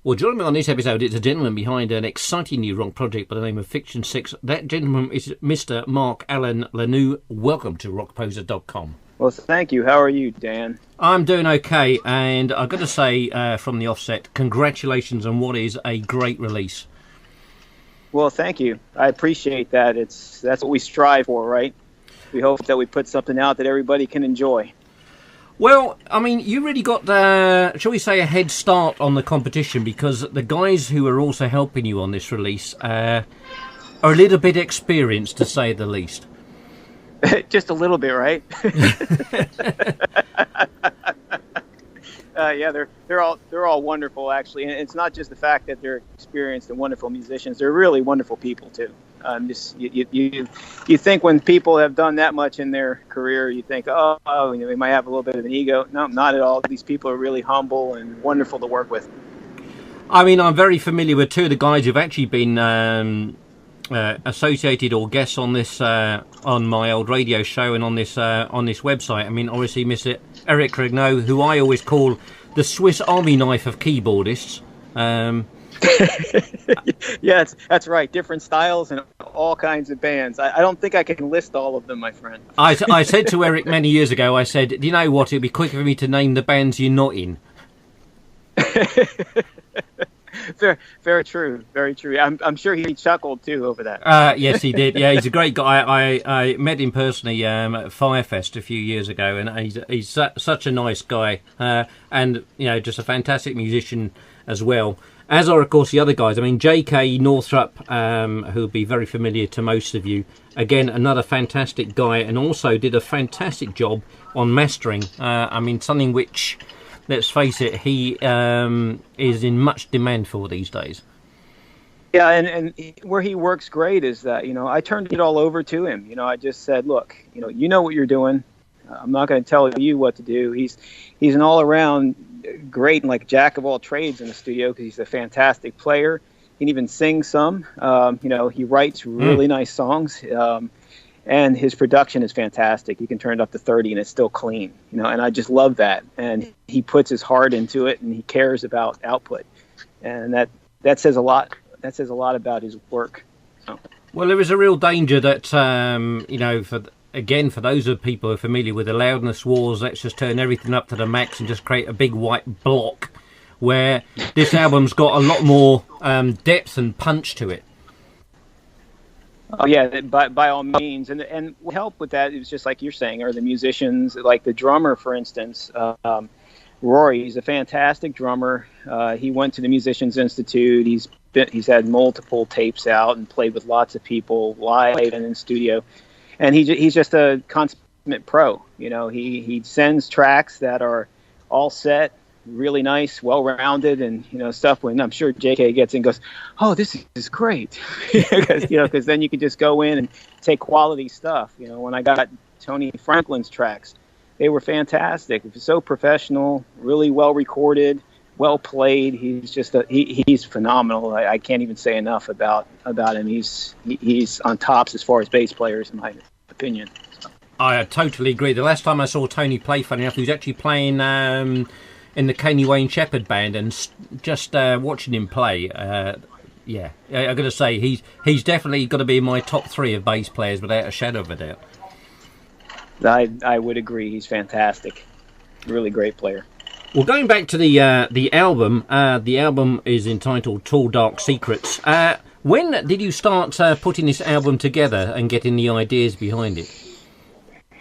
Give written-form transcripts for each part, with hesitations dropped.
Well, joining me on this episode is a gentleman behind an exciting new rock project by the name of Fiction Syxx. That gentleman is Mr. Mark Allen Lanoue. Welcome to Rockposer.com. Well, thank you. How are you, Dan? I'm doing okay, and I've got to say from the offset, congratulations on what is a great release. Well, thank you. I appreciate that. That's what we strive for, right? We hope that we put something out that everybody can enjoy. Well, I mean, you really got, shall we say, a head start on the competition, because the guys who are also helping you on this release are a little bit experienced, to say the least. Just a little bit, right? Yeah, they're all wonderful, actually, and it's not just the fact that they're experienced and wonderful musicians; they're really wonderful people too. You think when people have done that much in their career, you think, oh, they might have a little bit of an ego. No, not at all. These people are really humble and wonderful to work with. I mean, I'm very familiar with two of the guys who've actually been associated or guests on this on my old radio show and on this website. I mean, obviously, Mr. Eric Regnault, who I always call the Swiss Army knife of keyboardists. Yeah, that's right. Different styles and all kinds of bands. I don't think I can list all of them, my friend. I said to Eric many years ago, I said, do you know what? It'd be quicker for me to name the bands you're not in. Very true. Very true. I'm sure he chuckled too over that. Yes, he did. Yeah, he's a great guy. I met him personally at Firefest a few years ago, and he's such a nice guy, and just a fantastic musician as well. As are, of course, the other guys. I mean, J.K. Northrup, who'll be very familiar to most of you. Again, another fantastic guy, and also did a fantastic job on mastering. I mean, something which, let's face it, he is in much demand for these days. Yeah, and where he works great is that, I turned it all over to him. I just said, look, you know what you're doing. I'm not going to tell you what to do. He's an all-around great and like jack of all trades in the studio, because he's a fantastic player. He can even sing some. He writes really nice songs, and his production is fantastic. You can turn it up to 30 and it's still clean. And I just love that. And he puts his heart into it, and he cares about output, and that says a lot. That says a lot about his work. So. Well, there is a real danger that for those of people who are familiar with the loudness wars, let's just turn everything up to the max and just create a big white block, where this album's got a lot more depth and punch to it. Oh yeah, by all means, and help with that is just like you're saying, are the musicians, like the drummer, for instance. Rory, he's a fantastic drummer. He went to the Musicians Institute. He's had multiple tapes out and played with lots of people live and in studio. And he's just a consummate pro. He sends tracks that are all set, really nice, well-rounded, and stuff. When I'm sure JK gets in and goes, "Oh, this is great," because then you can just go in and take quality stuff. When I got Tony Franklin's tracks, they were fantastic. It was so professional, really well recorded, well played. He's just he's phenomenal. I can't even say enough about him. He's on tops as far as bass players, in my opinion. So. I totally agree. The last time I saw Tony play, funny enough, he was actually playing in the Kenny Wayne Shepherd band, and just watching him play. I've got to say he's definitely got to be in my top 3 of bass players without a shadow of a doubt. I would agree. He's fantastic. Really great player. Well, going back to the album is entitled Tall Dark Secrets. When did you start putting this album together and getting the ideas behind it?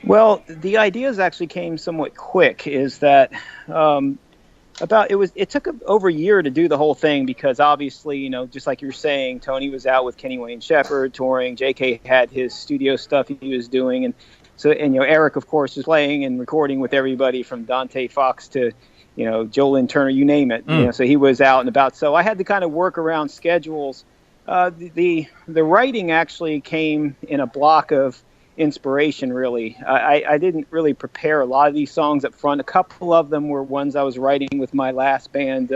Well, the ideas actually came somewhat quick. Is that it took over a year to do the whole thing, because obviously, just like you're saying, Tony was out with Kenny Wayne Shepherd touring. JK had his studio stuff he was doing, and Eric, of course, was playing and recording with everybody from Dante Fox to Joe Lynn Turner, you name it. So he was out and about. So I had to kind of work around schedules. The writing actually came in a block of inspiration, really. I didn't really prepare a lot of these songs up front. A couple of them were ones I was writing with my last band,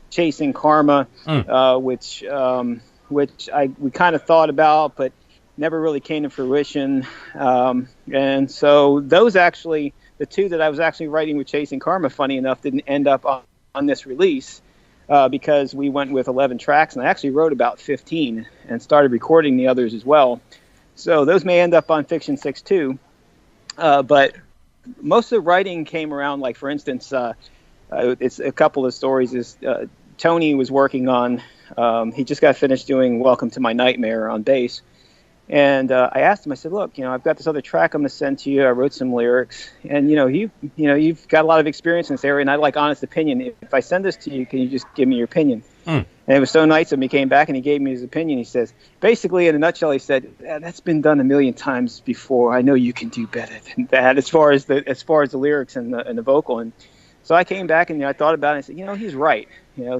Chasing Karma, which we kind of thought about, but never really came to fruition. And so those actually, the two that I was actually writing with Chasing Karma, funny enough, didn't end up on this release. because we went with 11 tracks, and I actually wrote about 15 and started recording the others as well. So those may end up on Fiction Syxx too. But most of the writing came around, like, for instance, it's a couple of stories. Tony was working on, he just got finished doing Welcome to My Nightmare on bass. And I asked him, I said, look, I've got this other track I'm going to send to you. I wrote some lyrics. And, you've got a lot of experience in this area, and I'd like honest opinion. If I send this to you, can you just give me your opinion? And it was so nice of him. He came back and he gave me his opinion. He says, basically, in a nutshell, he said, that's been done a million times before. I know you can do better than that as far as the lyrics and the vocal. And so I came back and I thought about it and I said, he's right.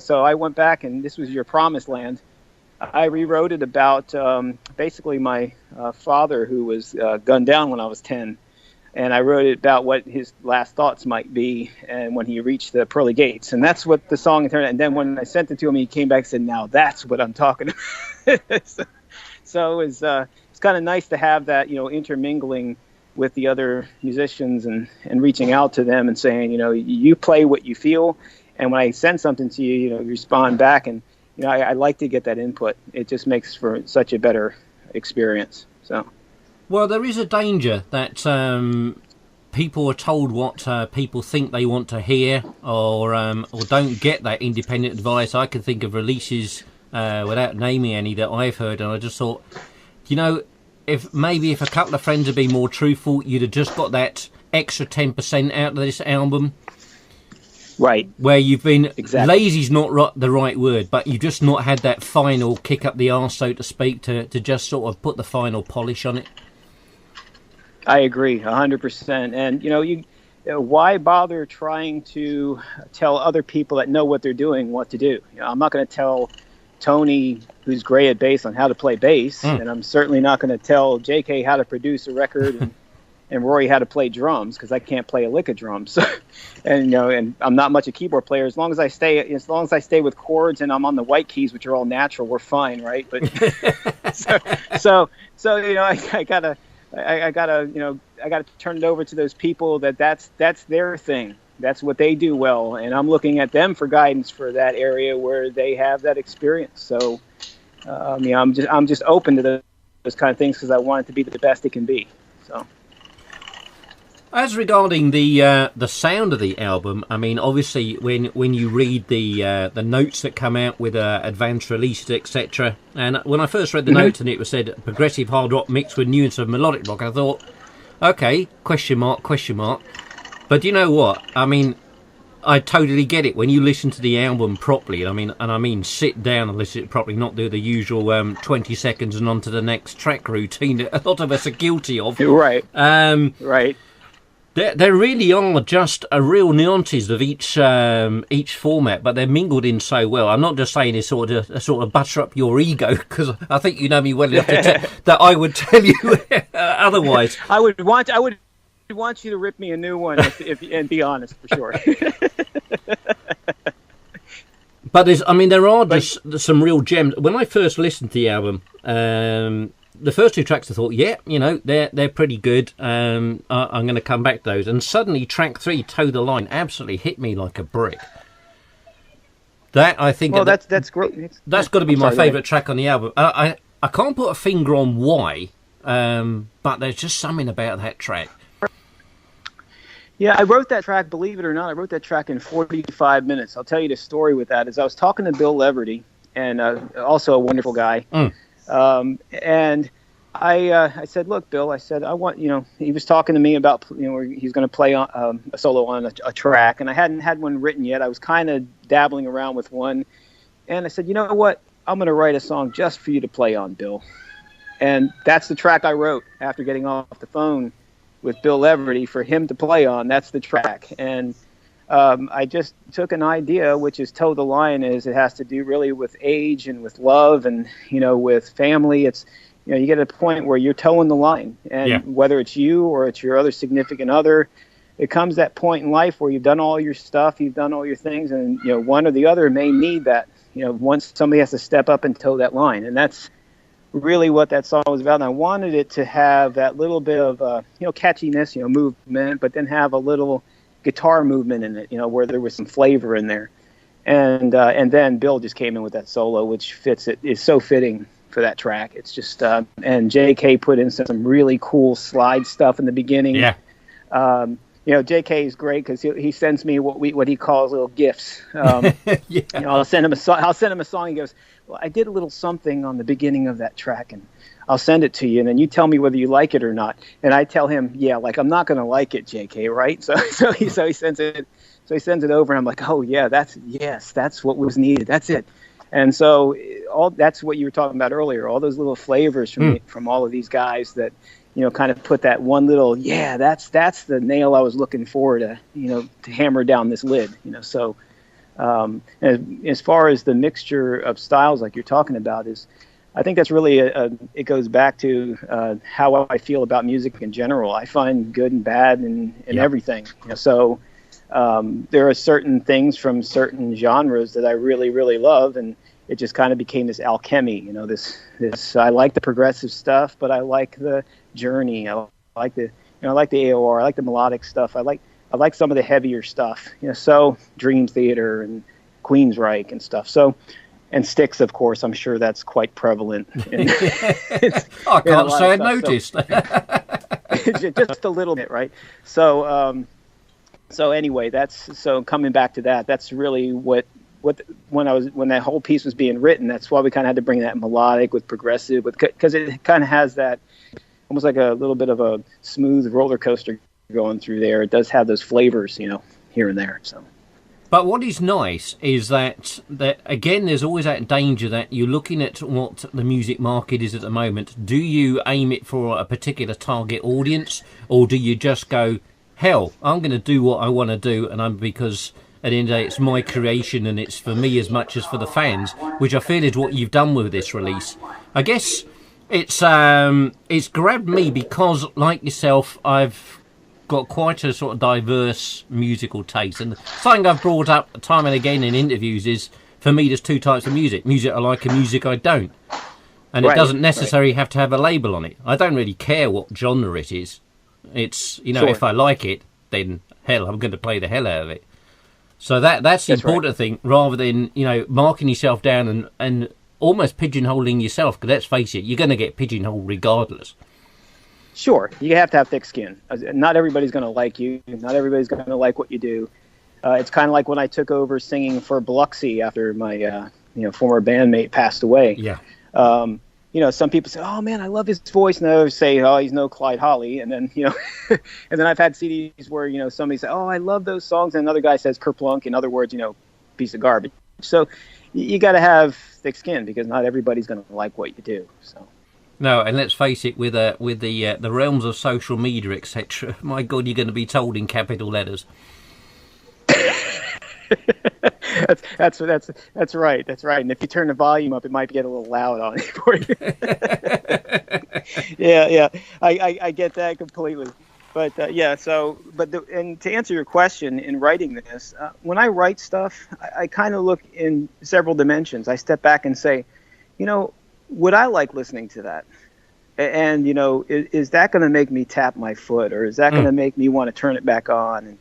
So I went back, and this was your promised land. I rewrote it about basically my father, who was gunned down when I was 10. And I wrote it about what his last thoughts might be and when he reached the pearly gates. And that's what the song turned out. And then when I sent it to him, he came back and said, now that's what I'm talking about. So it's kind of nice to have that, intermingling with the other musicians and reaching out to them and saying, you play what you feel. And when I send something to you, you respond back. And, I like to get that input. It just makes for such a better experience. So. Well, there is a danger that people are told what people think they want to hear, or don't get that independent advice. I can think of releases without naming any that I've heard, and I just thought, if a couple of friends had been more truthful, you'd have just got that extra 10% out of this album. Right. Where you've been, lazy's not the right word, but you've just not had that final kick up the arse, so to speak, to just sort of put the final polish on it. I agree 100%. And, why bother trying to tell other people that know what they're doing what to do? I'm not going to tell Tony, who's great at bass, on how to play bass, and I'm certainly not going to tell JK how to produce a record and Rory how to play drums, because I can't play a lick of drums. And I'm not much a keyboard player. As long as I stay with chords and I'm on the white keys, which are all natural, we're fine, right? But so I gotta turn it over to those people that's their thing. That's what they do well, and I'm looking at them for guidance for that area where they have that experience. So I'm just open to those kind of things, because I want it to be the best it can be. So. As regarding the sound of the album, I mean, obviously, when you read the notes that come out with advanced releases, etc., and when I first read the notes and it was said progressive hard rock mixed with nuance of melodic rock, I thought, okay, question mark. But you know what? I mean, I totally get it. When you listen to the album properly, I mean, sit down and listen to it properly, not do the usual 20 seconds and on to the next track routine that a lot of us are guilty of. Right. Right. There really are just a real nuances of each format, but they're mingled in so well. I'm not just saying this sort of butter up your ego, because I think you know me well enough that I would tell you otherwise. I would want you to rip me a new one and be honest, for sure. But there are just some real gems. When I first listened to the album, the first two tracks I thought, they're pretty good. I'm going to come back to those. And suddenly track 3, Toe the Line, absolutely hit me like a brick. That, I think... Well, that's great. That's got to be my favourite track on the album. I can't put a finger on why, but there's just something about that track. Yeah, I wrote that track, believe it or not, in 45 minutes. I'll tell you the story with that. Is I was talking to Bill Leverty, and also a wonderful guy. And I said, look, Bill, I said, I want, he was talking to me about, he's going to play a solo on a track, and I hadn't had one written yet. I was kind of dabbling around with one, and I said, you know what, I'm going to write a song just for you to play on, Bill. And that's the track I wrote after getting off the phone with Bill Leverty for him to play on. That's the track. And I just took an idea, which is Toe the Line, it has to do really with age and with love and, with family. It's, you get a point where you're towing the line, and whether it's you or it's your other significant other, it comes that point in life where you've done all your stuff, you've done all your things, and, one or the other may need that, once somebody has to step up and tow that line. And that's really what that song was about. And I wanted it to have that little bit of, catchiness, movement, but then have a little guitar movement in it, where there was some flavor in there. And then Bill just came in with that solo, which fits it, is so fitting for that track. It's just and JK put in some really cool slide stuff in the beginning. Yeah. JK is great because he sends me what he calls little gifts. Yeah. I'll send him a song. He goes, "Well, I did a little something on the beginning of that track, and I'll send it to you, and then you tell me whether you like it or not." And I tell him, "Yeah, like I'm not going to like it, JK, right?" So he sends it. So he sends it over, and I'm like, "Oh yeah, that's what was needed. That's it." And so that's what you were talking about earlier. All those little flavors from all of these guys that, kind of put that one little, that's the nail I was looking for to hammer down this lid. So as far as the mixture of styles like you're talking about I think that's really it goes back to how I feel about music in general. I find good and bad in everything. So there are certain things from certain genres that I really, really love, and it just kind of became this alchemy. This I like the progressive stuff, but I like the journey. I like the AOR. I like the melodic stuff. I like some of the heavier stuff. So Dream Theater and Queensryche and stuff. So. And Syxx, of course, I'm sure that's quite prevalent. I can't say I noticed. Just a little bit, right? So anyway, so coming back to that, that's really when that whole piece was being written. That's why we kind of had to bring that melodic with progressive, because it kind of has that almost like a little bit of a smooth roller coaster going through there. It does have those flavors, here and there. So. But what is nice is that again, there's always that danger that you're looking at what the music market is at the moment. Do you aim it for a particular target audience, or do you just go, hell, I'm going to do what I want to do, and because at the end of the day, it's my creation and it's for me as much as for the fans, which I feel is what you've done with this release. I guess it's grabbed me because, like yourself, I've got quite a sort of diverse musical taste, and something I've brought up time and again in interviews is, for me, there's two types of music I like and music I don't, and it doesn't necessarily have to have a label on it. I don't really care what genre it is. It's if I like it, then hell, I'm going to play the hell out of it. So that's the important thing, rather than marking yourself down and almost pigeonholing yourself, because let's face it, you're going to get pigeonholed regardless. Sure, you have to have thick skin. Not everybody's going to like you. Not everybody's going to like what you do. It's kind of like when I took over singing for Biloxi after my former bandmate passed away. Yeah. Some people say, "Oh man, I love his voice," and others say, "Oh, he's no Clyde Holly." And then and then I've had CDs where somebody say, "Oh, I love those songs," and another guy says kerplunk. In other words, piece of garbage. So you got to have thick skin, because not everybody's going to like what you do. So. No, and let's face it, with the realms of social media, etc., my God, you're going to be told in capital letters. That's right. That's right. And if you turn the volume up, it might get a little loud on it for you. Yeah. I get that completely. But and to answer your question, in writing this, when I write stuff, I kind of look in several dimensions. I step back and say, would I like listening to that? And, is that going to make me tap my foot, or is that going to make me want to turn it back on?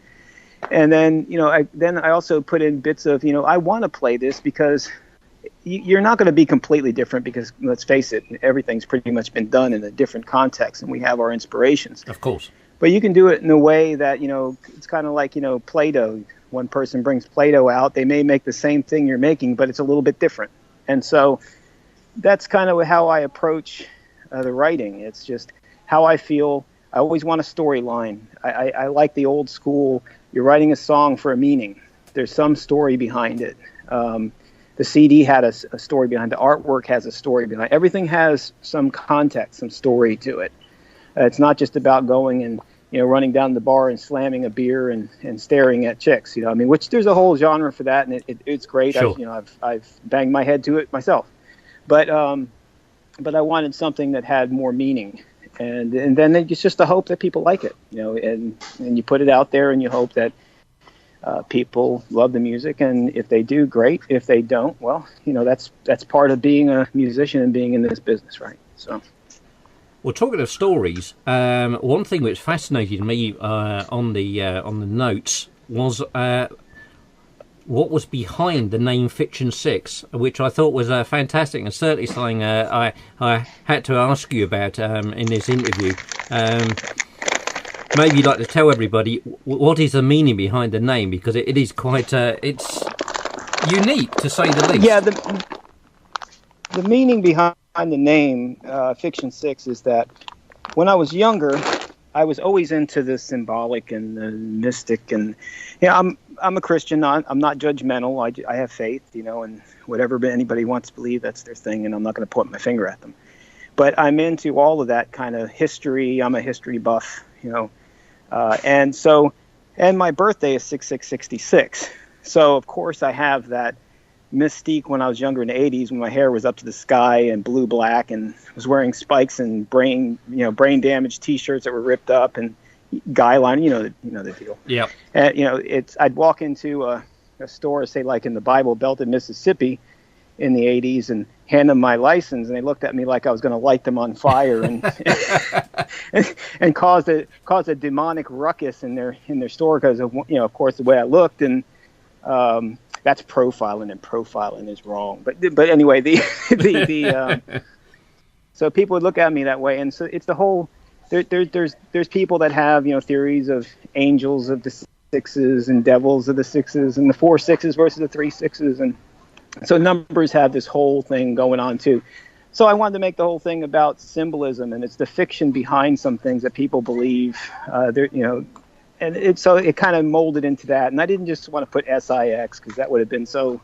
And then, I also put in bits of, I want to play this because you're not going to be completely different, because let's face it, everything's pretty much been done in a different context, and we have our inspirations. Of course. But you can do it in a way that, it's kind of like, Play-Doh. One person brings Play-Doh out. They may make the same thing you're making, but it's a little bit different. And so that's kind of how I approach the writing. It's just how I feel. I always want a storyline. I like the old school. You're writing a song for a meaning. There's some story behind it. The CD had a story behind it. The artwork has a story behind it. Everything has some context, some story to it. It's not just about going and running down the bar and slamming a beer and staring at chicks. Which there's a whole genre for that, and it's great. Sure. I've banged my head to it myself. But I wanted something that had more meaning, and then it's just the hope that people like it, and you put it out there and you hope that people love the music, and if they do, great. If they don't, well, that's part of being a musician and being in this business, right? So. Well, talking of stories, one thing which fascinated me on the notes was what was behind the name Fiction Syxx, which I thought was fantastic, and certainly something I had to ask you about in this interview. Maybe you'd like to tell everybody what is the meaning behind the name, because it is quite it's unique, to say the least. Yeah, the meaning behind the name Fiction Syxx is that when I was younger, I was always into the symbolic and the mystic, and I'm a Christian. I'm not judgmental. I have faith, and whatever anybody wants to believe, that's their thing, and I'm not going to point my finger at them. But I'm into all of that kind of history. I'm a history buff, and my birthday is 6/6/66. So of course I have that mystique when I was younger in the 80s, when my hair was up to the sky and blue black, and was wearing spikes and brain damaged T-shirts that were ripped up and guy line. The deal. Yeah. And I'd walk into a store, say like in the Bible Belt in Mississippi in the 80s, and hand them my license, and they looked at me like I was going to light them on fire and and cause a demonic ruckus in their store because of course the way I looked, and that's profiling, and profiling is wrong. But anyway, so people would look at me that way, and so it's the whole. There's people that have theories of angels of the sixes and devils of the sixes, and the 4 6s versus the 3 6s, and so numbers have this whole thing going on too. So I wanted to make the whole thing about symbolism, and it's the fiction behind some things that people believe. And it kind of molded into that. And I didn't just want to put SIX because that would have been so.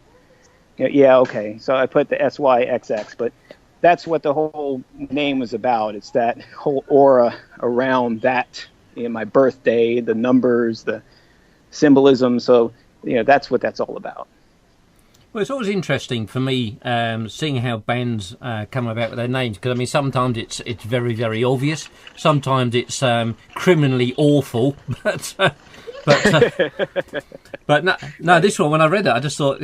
Okay. So I put the SYXX, but that's what the whole name was about. It's that whole aura around that. My birthday, the numbers, the symbolism. So that's what that's all about. Well, it's always interesting for me seeing how bands come about with their names, because I mean sometimes it's very, very obvious, sometimes it's criminally awful, but no, this one, when I read it, I just thought,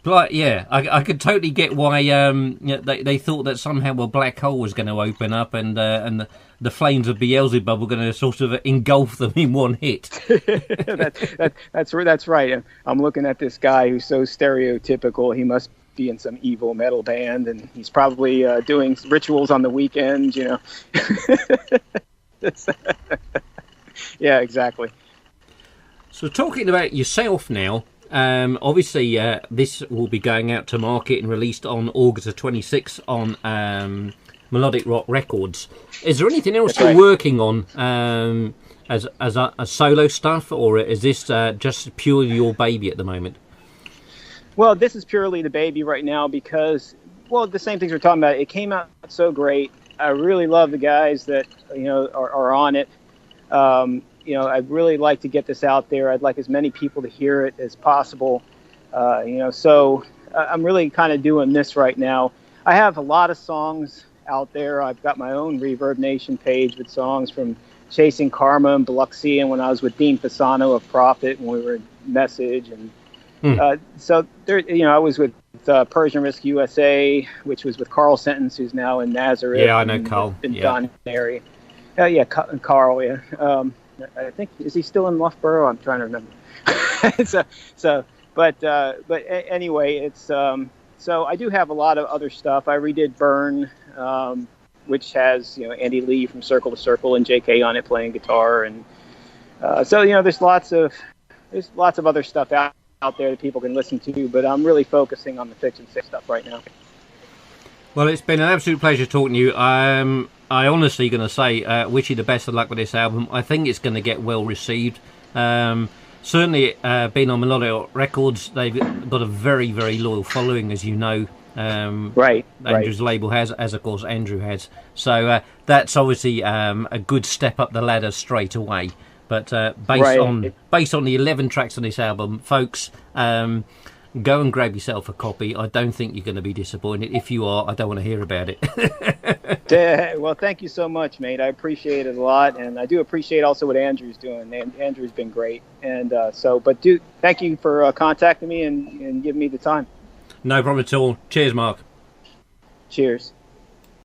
I could totally get why they thought that somehow a black hole was going to open up, and the flames of Beelzebub were going to sort of engulf them in one hit. That's right. I'm looking at this guy who's so stereotypical. He must be in some evil metal band, and he's probably doing rituals on the weekends. Yeah, exactly. So talking about yourself now, obviously this will be going out to market and released on August the 26th on Melodicrock Records. Is there anything else you're working on as a solo stuff, or is this just purely your baby at the moment? Well, this is purely the baby right now because, the same things we're talking about. It came out so great. I really love the guys that are on it. I'd really like to get this out there. I'd like as many people to hear it as possible. So I'm really kind of doing this right now. I have a lot of songs out there. I've got my own Reverb Nation page with songs from Chasing Karma and Biloxi, and when I was with Dean Fasano of Prophet when we were in Message, and so there, I was with Persian Risk USA, which was with Carl Sentence, who's now in Nazareth. Yeah, I know Carl. In Don area. Carl. Yeah. I think, is he still in Loughborough? I'm trying to remember. But anyway, it's so I do have a lot of other stuff. I redid Burn, which has Andy Lee from Circle to Circle and J.K. on it playing guitar, and so there's lots of other stuff out there that people can listen to. But I'm really focusing on the Fiction Syxx stuff right now. Well, it's been an absolute pleasure talking to you. I honestly going to say, wish you the best of luck with this album. I think it's going to get well received. Certainly, being on Melodicrock Records, they've got a very, very loyal following, as you know. Andrew's label has, as of course Andrew has. So that's obviously a good step up the ladder straight away. But based on the 11 tracks on this album, folks, go and grab yourself a copy. I don't think you're going to be disappointed. If you are, I don't want to hear about it. Well, thank you so much, mate. I appreciate it a lot, and I do appreciate also what Andrew's doing. And Andrew's been great, and thank you for contacting me and giving me the time. No problem at all. Cheers, Mark. Cheers.